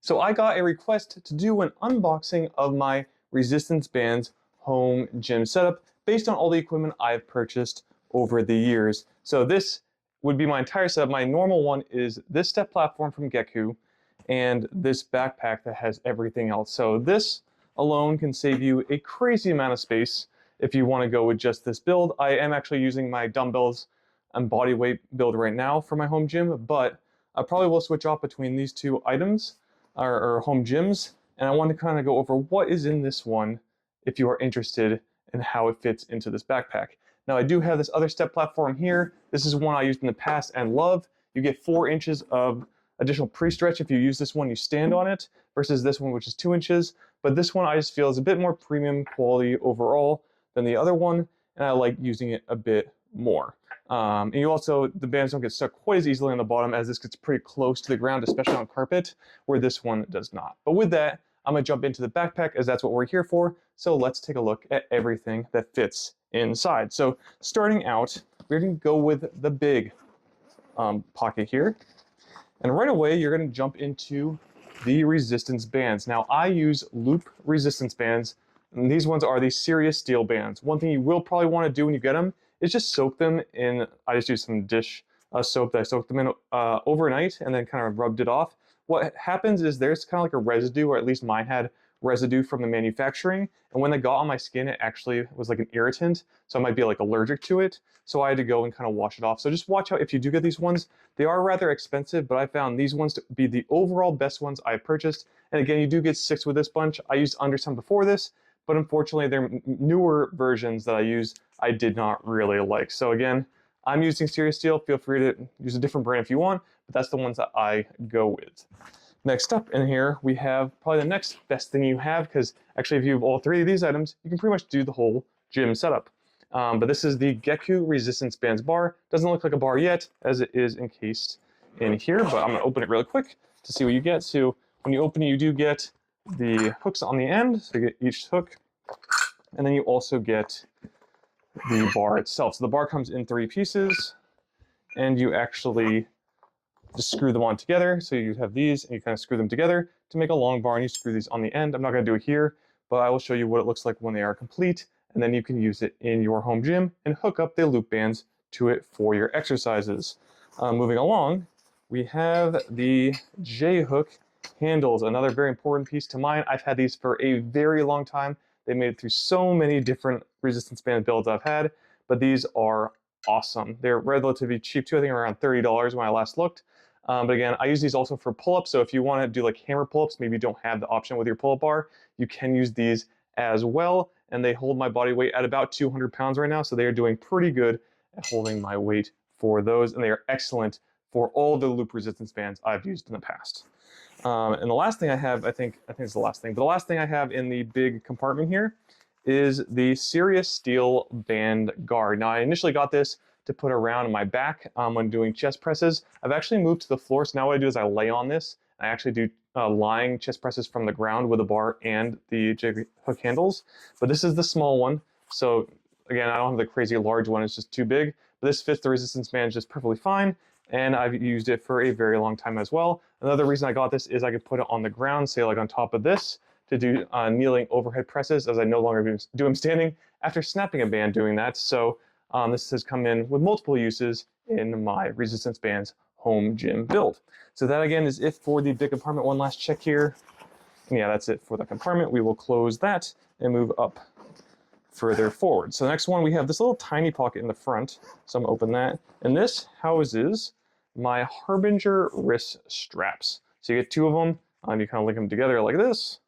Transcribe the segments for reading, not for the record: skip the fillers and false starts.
So I got a request to do an unboxing of my resistance bands home gym setup based on all the equipment I've purchased over the years. So this would be my entire setup. My normal one is this step platform from Geku and this backpack that has everything else. So this alone can save you a crazy amount of space if you want to go with just this build. I am actually using my dumbbells and body weight build right now for my home gym, but I probably will switch off between these two items or home gyms, and I want to kind of go over what is in this one if you are interested in how it fits into this backpack. Now I do have this other step platform here. This is one I used in the past and love. You get 4 inches of additional pre-stretch if you use this one, you stand on it, versus this one which is 2 inches. But this one I just feel is a bit more premium quality overall than the other one, and I like using it a bit more. And you also, the bands don't get stuck quite as easily on the bottom as this gets pretty close to the ground, especially on carpet, where this one does not. But with that, I'm gonna jump into the backpack as that's what we're here for. So let's take a look at everything that fits inside. So starting out, we're gonna go with the big pocket here. And right away, you're gonna jump into the resistance bands. Now I use loop resistance bands, and these ones are the serious steel bands. One thing you will probably wanna do when you get them is just soak them in, I just used some dish soap that I soaked them in overnight and then kind of rubbed it off. What happens is there's kind of like a residue, or at least mine had residue from the manufacturing, and when they got on my skin, it actually was like an irritant, so I might be like allergic to it, so I had to go and kind of wash it off. So just watch out if you do get these ones. They are rather expensive, but I found these ones to be the overall best ones I purchased. And again, you do get 6 with this bunch. I used under some before this, but unfortunately, their newer versions that I use, I did not really like. So again, I'm using Serious Steel. Feel free to use a different brand if you want, but that's the ones that I go with. Next up in here, we have probably the next best thing you have, because actually if you have all 3 of these items, you can pretty much do the whole gym setup. But this is the Geku Resistance Bands bar. Doesn't look like a bar yet, as it is encased in here, but I'm gonna open it really quick to see what you get. So when you open it, you do get the hooks on the end, so you get each hook, and then you also get the bar itself. So the bar comes in 3 pieces, and you actually just screw them on together. So you have these, and you kind of screw them together to make a long bar, and you screw these on the end. I'm not going to do it here, but I will show you what it looks like when they are complete, and then you can use it in your home gym and hook up the loop bands to it for your exercises. Moving along, we have the J-hook handles, another very important piece to mine. I've had these for a very long time. They made it through so many different resistance band builds I've had, but these are awesome. They're relatively cheap too. I think around $30 when I last looked. But again, I use these also for pull-ups. So if you want to do like hammer pull-ups, maybe you don't have the option with your pull-up bar, you can use these as well. And they hold my body weight at about 200 pounds right now. So they are doing pretty good at holding my weight for those. And they are excellent for all the loop resistance bands I've used in the past. And the last thing I have, I think it's the last thing, but the last thing I have in the big compartment here is the Serious Steel Band Guard. Now I initially got this to put around my back when doing chest presses. I've actually moved to the floor, so now what I do is I lay on this. I actually do lying chest presses from the ground with the bar and the jig hook handles, but this is the small one. So again, I don't have the crazy large one, it's just too big, but this fits the resistance band just perfectly fine. And I've used it for a very long time as well. Another reason I got this is I could put it on the ground, say like on top of this, to do kneeling overhead presses, as I no longer do them standing after snapping a band doing that. So this has come in with multiple uses in my resistance bands home gym build. So that again is it for the big compartment. One last check here. And yeah, that's it for the compartment. We will close that and move up further forward. So the next one, we have this little tiny pocket in the front. So I'm gonna open that. And this houses my Harbinger wrist straps. So you get 2 of them, you kind of link them together like this,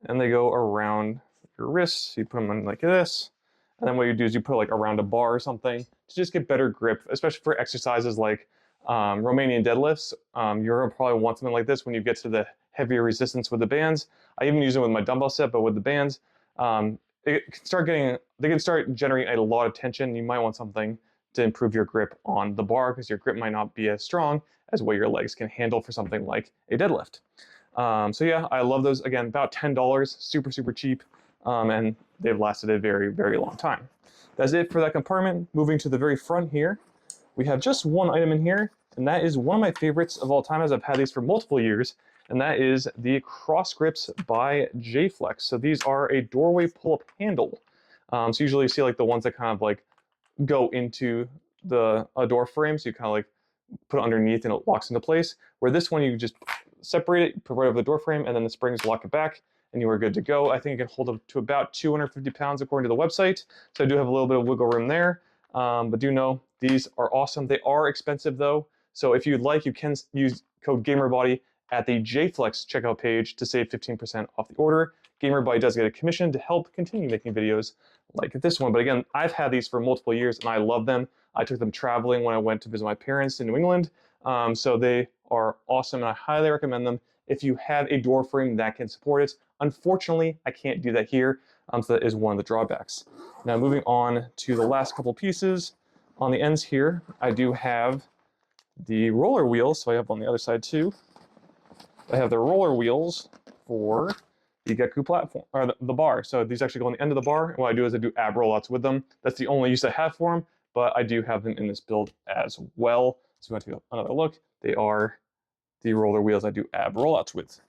and they go around your wrists. So you put them in like this, and then what you do is you put like around a bar or something to just get better grip, especially for exercises like Romanian deadlifts. You're gonna probably want something like this when you get to the heavier resistance with the bands. I even use it with my dumbbell set, but with the bands, they can start generating a lot of tension. You might want something to improve your grip on the bar, because your grip might not be as strong as what your legs can handle for something like a deadlift. So yeah, I love those. Again, about $10, super cheap, and they've lasted a very, very long time. That's it for that compartment. Moving to the very front here, we have just one item in here, and that is one of my favorites of all time, as I've had these for multiple years, and that is the cross grips by J-Flex. So these are a doorway pull-up handle. So usually you see like the ones that kind of like go into the door frame, so you kind of like put it underneath and it locks into place. Where this one, you just separate it, put it right over the door frame, and then the springs lock it back, and you are good to go. I think it can hold up to about 250 pounds according to the website, so I do have a little bit of wiggle room there. But do know these are awesome. They are expensive though, so if you'd like, you can use code GamerBody at the JFlex checkout page to save 15% off the order. GamerBody does get a commission to help continue making videos like this one. But again, I've had these for multiple years and I love them. I took them traveling when I went to visit my parents in New England. So they are awesome and I highly recommend them if you have a door frame that can support it. Unfortunately, I can't do that here, so that is one of the drawbacks. Now moving on to the last couple pieces. On the ends here, I do have the roller wheels, so I have on the other side too. I have the roller wheels for the Geku platform, or the bar. So these actually go on the end of the bar, and what I do is I do ab rollouts with them. That's the only use I have for them, but I do have them in this build as well. So if you want to take another look, they are the roller wheels I do ab rollouts with.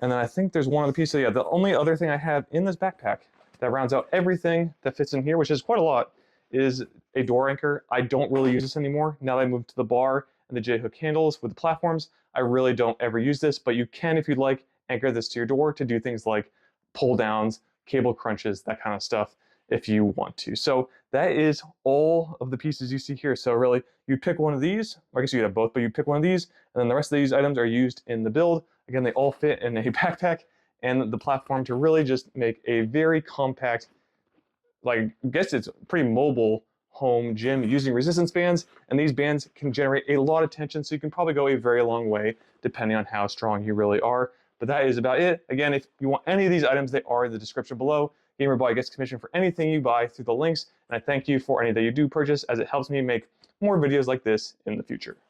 And then I think there's one other piece. So yeah, the only other thing I have in this backpack that rounds out everything that fits in here, which is quite a lot, is a door anchor. I don't really use this anymore. Now that I moved to the bar and the J-hook handles with the platforms, I really don't ever use this, but you can, if you'd like, anchor this to your door to do things like pull downs, cable crunches, that kind of stuff if you want to. So that is all of the pieces you see here. So really, you pick one of these, or I guess you have both, but you pick one of these, and then the rest of these items are used in the build. Again, they all fit in a backpack and the platform to really just make a very compact, like I guess it's pretty mobile home gym using resistance bands, and these bands can generate a lot of tension, so you can probably go a very long way depending on how strong you really are. But that is about it. Again, if you want any of these items, they are in the description below. GamerBody gets commission for anything you buy through the links, and I thank you for any that you do purchase, as it helps me make more videos like this in the future.